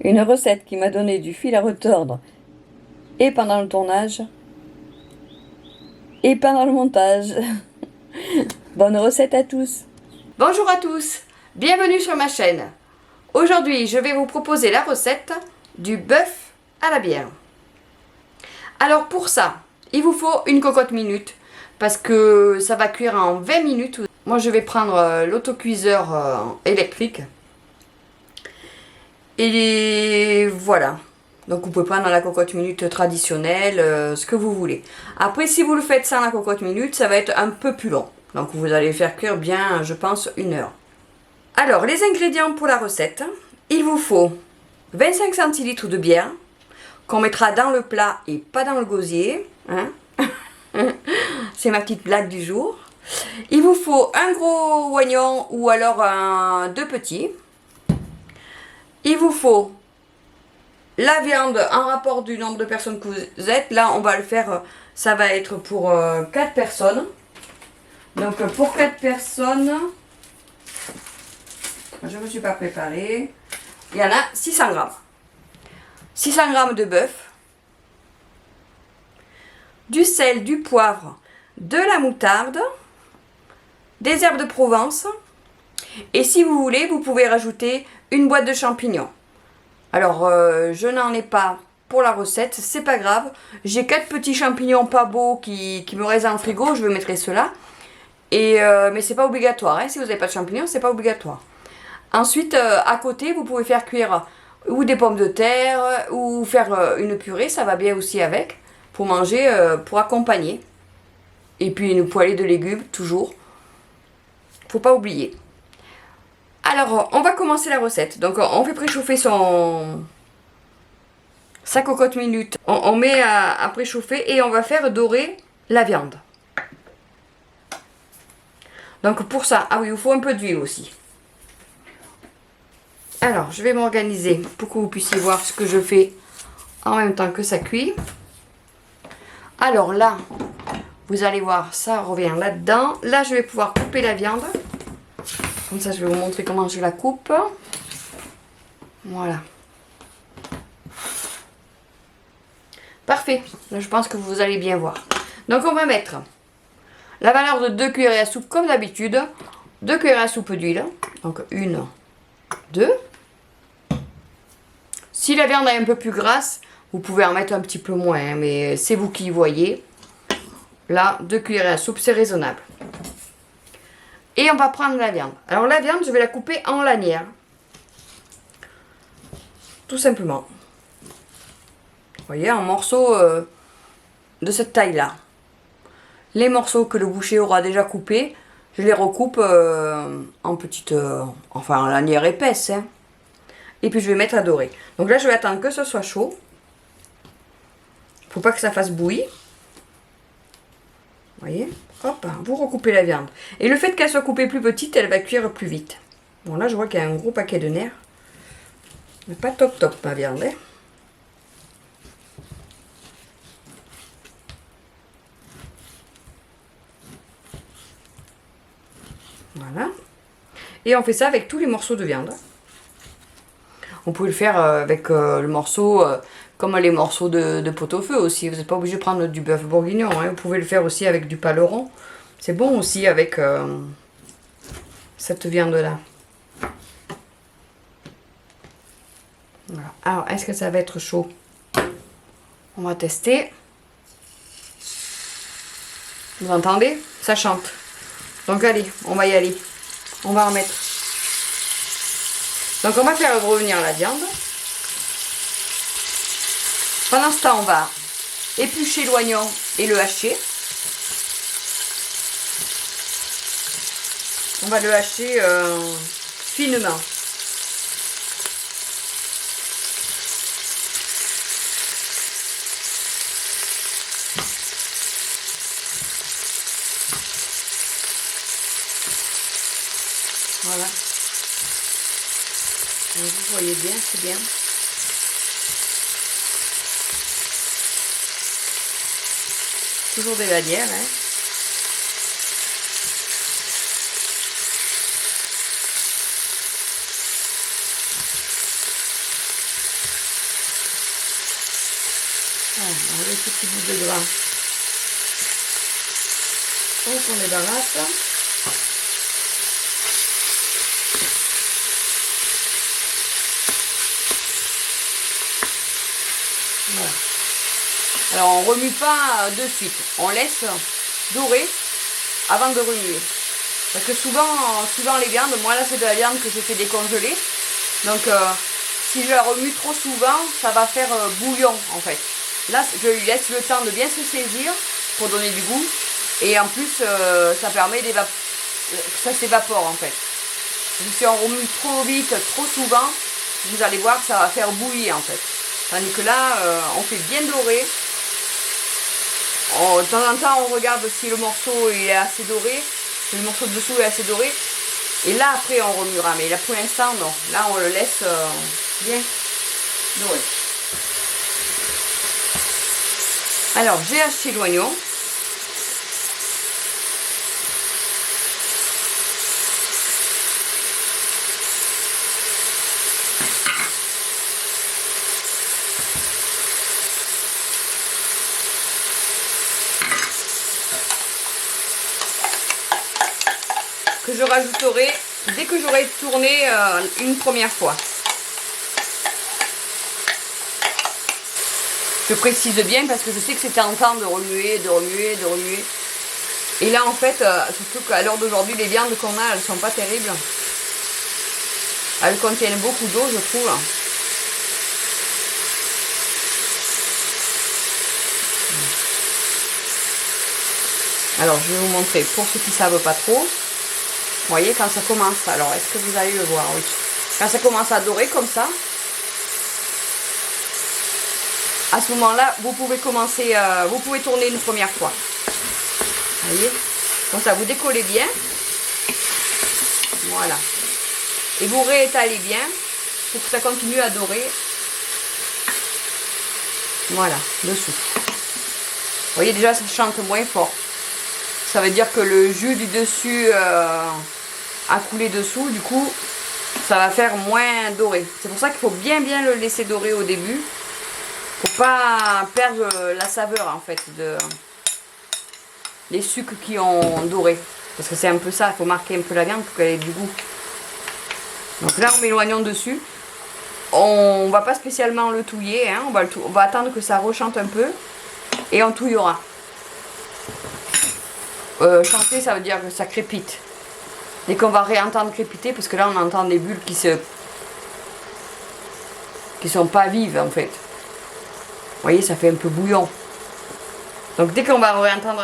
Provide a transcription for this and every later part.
Une recette qui m'a donné du fil à retordre et pendant le tournage et pendant le montage. Bonne recette à tous! Bonjour à tous, bienvenue sur ma chaîne. Aujourd'hui, je vais vous proposer la recette du bœuf à la bière. Alors pour ça, il vous faut une cocotte minute parce que ça va cuire en 20 minutes. Moi, je vais prendre l'autocuiseur électrique. Et voilà. Donc vous pouvez prendre la cocotte minute traditionnelle, ce que vous voulez. Après, si vous le faites sans la cocotte minute, ça va être un peu plus long. Donc vous allez faire cuire bien, je pense, 1 heure. Alors, les ingrédients pour la recette. Il vous faut 25 centilitres de bière qu'on mettra dans le plat et pas dans le gosier. Hein. C'est ma petite blague du jour. Il vous faut un gros oignon ou alors deux petits. Il vous faut la viande en rapport du nombre de personnes que vous êtes. Là, on va le faire, ça va être pour 4 personnes. Donc, pour 4 personnes, je ne me suis pas préparée. Il y en a 600 grammes. 600 grammes de bœuf, du sel, du poivre, de la moutarde, des herbes de Provence. Et si vous voulez, vous pouvez rajouter une boîte de champignons. Alors, je n'en ai pas pour la recette, c'est pas grave. J'ai 4 petits champignons pas beaux qui me restent dans le frigo, je vais mettre ceux-là. Mais c'est pas obligatoire, hein. Si vous n'avez pas de champignons, c'est pas obligatoire. Ensuite, à côté, vous pouvez faire cuire ou des pommes de terre ou faire une purée, ça va bien aussi avec, pour manger, pour accompagner. Et puis une poêlée de légumes, toujours. Faut pas oublier. Alors, on va commencer la recette. Donc, on fait préchauffer sa cocotte minute. On met à préchauffer et on va faire dorer la viande. Donc, pour ça, ah oui, il vous faut un peu d'huile aussi. Alors, je vais m'organiser pour que vous puissiez voir ce que je fais en même temps que ça cuit. Alors là, vous allez voir, ça revient là-dedans. Là, je vais pouvoir couper la viande. Comme ça, je vais vous montrer comment je la coupe. Voilà. Parfait. Là, je pense que vous allez bien voir. Donc, on va mettre la valeur de 2 cuillères à soupe comme d'habitude. 2 cuillères à soupe d'huile. Donc, 1, 2. Si la viande est un peu plus grasse, vous pouvez en mettre un petit peu moins, hein, mais c'est vous qui voyez. Là, 2 cuillères à soupe, c'est raisonnable. Et on va prendre la viande. Alors la viande, je vais la couper en lanières. Tout simplement. Vous voyez, en morceaux de cette taille-là. Les morceaux que le boucher aura déjà coupés, je les recoupe en petites... enfin, en lanières épaisses. Hein. Et puis je vais mettre à dorer. Donc là, je vais attendre que ce soit chaud. Faut pas que ça fasse bouillir. Vous voyez? Hop, vous recoupez la viande. Et le fait qu'elle soit coupée plus petite, elle va cuire plus vite. Bon, là, je vois qu'il y a un gros paquet de nerfs. Mais pas top top, ma viande. Hein. Voilà. Et on fait ça avec tous les morceaux de viande. On peut le faire avec le morceau, comme les morceaux de pot-au-feu aussi. Vous n'êtes pas obligé de prendre du bœuf bourguignon. Hein. Vous pouvez le faire aussi avec du paleron. C'est bon aussi avec cette viande-là. Voilà. Alors, est-ce que ça va être chaud? On va tester. Vous entendez? Ça chante. Donc allez, on va y aller. On va en mettre. Donc on va faire revenir la viande. Pendant ce temps, on va éplucher l'oignon et le hacher. On va le hacher finement. Voilà. Donc, vous voyez bien, c'est bien. Toujours des lanières, hein. Voilà, on a les petits bouts de gras. Donc on débarrasse. Voilà. Alors on remue pas de suite, on laisse dorer avant de remuer. Parce que souvent les viandes, moi là c'est de la viande que j'ai fait décongeler. Donc si je la remue trop souvent, ça va faire bouillon en fait. Là je lui laisse le temps de bien se saisir pour donner du goût. Et en plus ça permet que ça s'évapore en fait. Donc, si on remue trop vite, trop souvent, vous allez voir que ça va faire bouillir en fait. Tandis que là, on fait bien doré. De temps en temps, on regarde si le morceau est assez doré, si le morceau de dessous est assez doré. Et là, après, on remuera. Mais là, pour l'instant, non. Là, on le laisse bien doré. Alors, j'ai haché l'oignon. Que je rajouterai dès que j'aurai tourné une première fois. Je précise bien parce que je sais que c'est tentant de remuer, de remuer, de remuer. Et là en fait, surtout qu'à l'heure d'aujourd'hui, les viandes qu'on a, elles sont pas terribles. Elles contiennent beaucoup d'eau, je trouve. Alors je vais vous montrer pour ceux qui ne savent pas trop. Vous voyez quand ça commence, alors est-ce que vous allez le voir? Oui. Quand ça commence à dorer comme ça, à ce moment-là, vous pouvez commencer, vous pouvez tourner une première fois. Vous voyez? Comme ça, vous décollez bien. Voilà. Et vous réétalez bien pour que ça continue à dorer. Voilà, dessous. Vous voyez déjà, ça chante moins fort. Ça veut dire que le jus du dessus a coulé dessous, du coup ça va faire moins doré. C'est pour ça qu'il faut bien le laisser dorer au début. Faut pas perdre la saveur en fait de les sucres qui ont doré. Parce que c'est un peu ça, il faut marquer un peu la viande pour qu'elle ait du goût. Donc là on met l'oignon dessus. On va pas spécialement le touiller, hein. On va attendre que ça rechante un peu et on touillera. Chanter, ça veut dire que ça crépite. Dès qu'on va réentendre crépiter, parce que là on entend des bulles qui sont pas vives en fait. Vous voyez, ça fait un peu bouillon. Donc dès qu'on va réentendre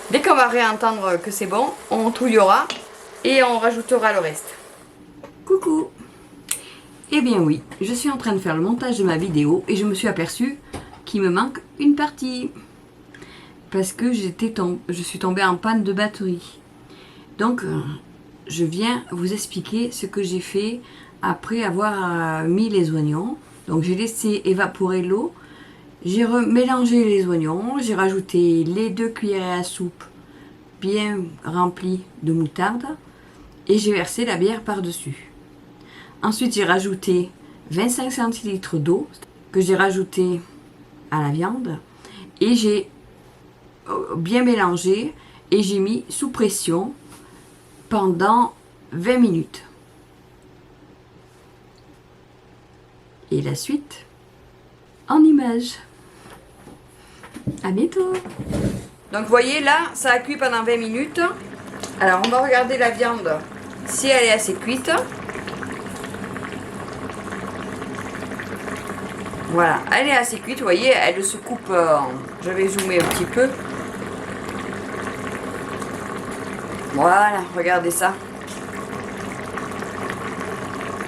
dès qu'on va réentendre que c'est bon, on touillera et on rajoutera le reste. Coucou. Eh bien oui, je suis en train de faire le montage de ma vidéo et je me suis aperçue qu'il me manque une partie. Parce que je suis tombée en panne de batterie. Donc, je viens vous expliquer ce que j'ai fait après avoir mis les oignons. Donc, j'ai laissé évaporer l'eau. J'ai mélangé les oignons. J'ai rajouté les 2 cuillerées à soupe bien remplies de moutarde. Et j'ai versé la bière par-dessus. Ensuite, j'ai rajouté 25 centilitres d'eau que j'ai rajouté à la viande. Et j'ai bien mélangé et j'ai mis sous pression pendant 20 minutes. Et la suite en images. À bientôt. Donc vous voyez là, ça a cuit pendant 20 minutes. Alors on va regarder la viande si elle est assez cuite. Voilà, elle est assez cuite, vous voyez, elle se coupe, je vais zoomer un petit peu. Voilà, regardez ça.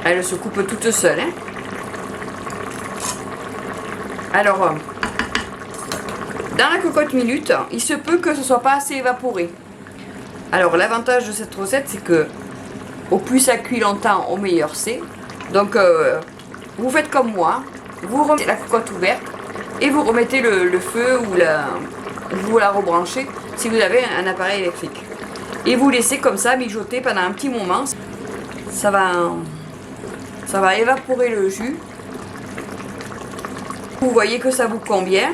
Elle se coupe toute seule. Hein. Alors, dans la cocotte minute, il se peut que ce soit pas assez évaporé. Alors, l'avantage de cette recette, c'est que au plus ça cuit longtemps, au meilleur c'est. Donc, vous faites comme moi. Vous remettez la cocotte ouverte et vous remettez le feu ou vous la rebranchez si vous avez un appareil électrique. Et vous laissez comme ça mijoter pendant un petit moment. Ça va évaporer le jus. vous voyez que ça vous convient,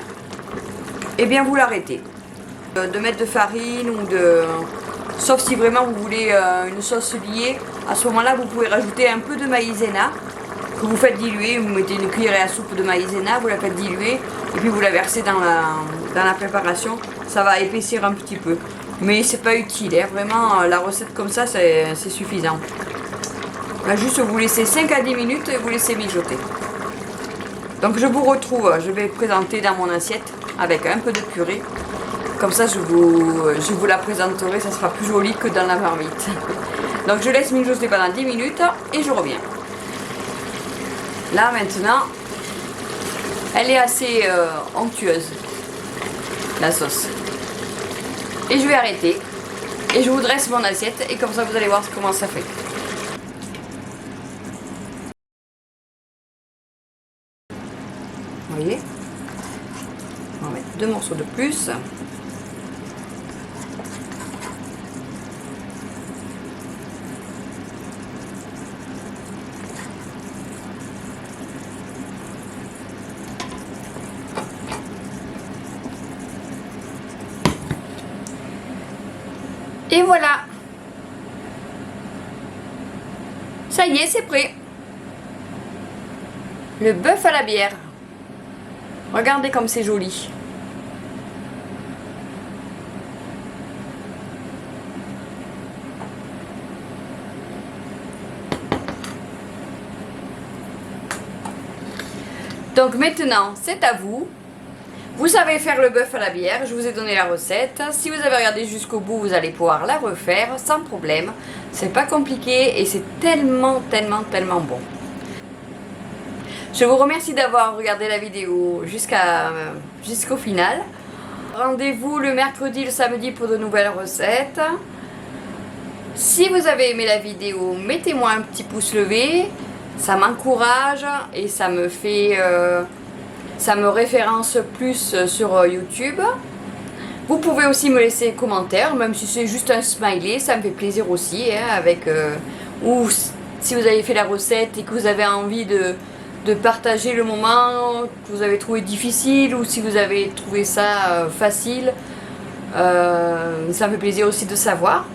et bien vous l'arrêtez. De mettre de farine ou de... Sauf si vraiment vous voulez une sauce liée, à ce moment-là vous pouvez rajouter un peu de maïzena que vous faites diluer, vous mettez une cuillerée à soupe de maïzena, vous la faites diluer et puis vous la versez dans la préparation, ça va épaissir un petit peu. Mais c'est pas utile, hein. Vraiment la recette comme ça c'est suffisant. Là, juste vous laissez 5 à 10 minutes et vous laissez mijoter. Donc je vous retrouve, je vais présenter dans mon assiette avec un peu de purée. Comme ça je vous la présenterai, ça sera plus joli que dans la marmite. Donc je laisse mijoter pendant 10 minutes et je reviens. Là maintenant, elle est assez onctueuse, la sauce. Et je vais arrêter. Et je vous dresse mon assiette et comme ça vous allez voir comment ça fait. Vous voyez? On va mettre 2 morceaux de plus. Et voilà. Ça y est, c'est prêt. Le bœuf à la bière. Regardez comme c'est joli. Donc maintenant, c'est à vous. Vous savez faire le bœuf à la bière, je vous ai donné la recette. Si vous avez regardé jusqu'au bout, vous allez pouvoir la refaire sans problème. C'est pas compliqué et c'est tellement bon. Je vous remercie d'avoir regardé la vidéo jusqu'au final. Rendez-vous le mercredi, le samedi pour de nouvelles recettes. Si vous avez aimé la vidéo, mettez-moi un petit pouce levé. Ça m'encourage et ça me fait... ça me référence plus sur YouTube. Vous pouvez aussi me laisser un commentaire, même si c'est juste un smiley, ça me fait plaisir aussi. Hein, ou si vous avez fait la recette et que vous avez envie de partager le moment que vous avez trouvé difficile, ou si vous avez trouvé ça facile, ça me fait plaisir aussi de savoir.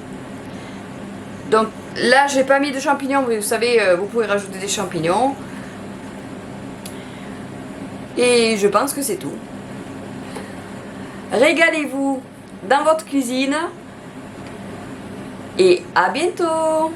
Donc là, j'ai pas mis de champignons, mais vous savez, vous pouvez rajouter des champignons. Et je pense que c'est tout. Régalez-vous dans votre cuisine et à bientôt!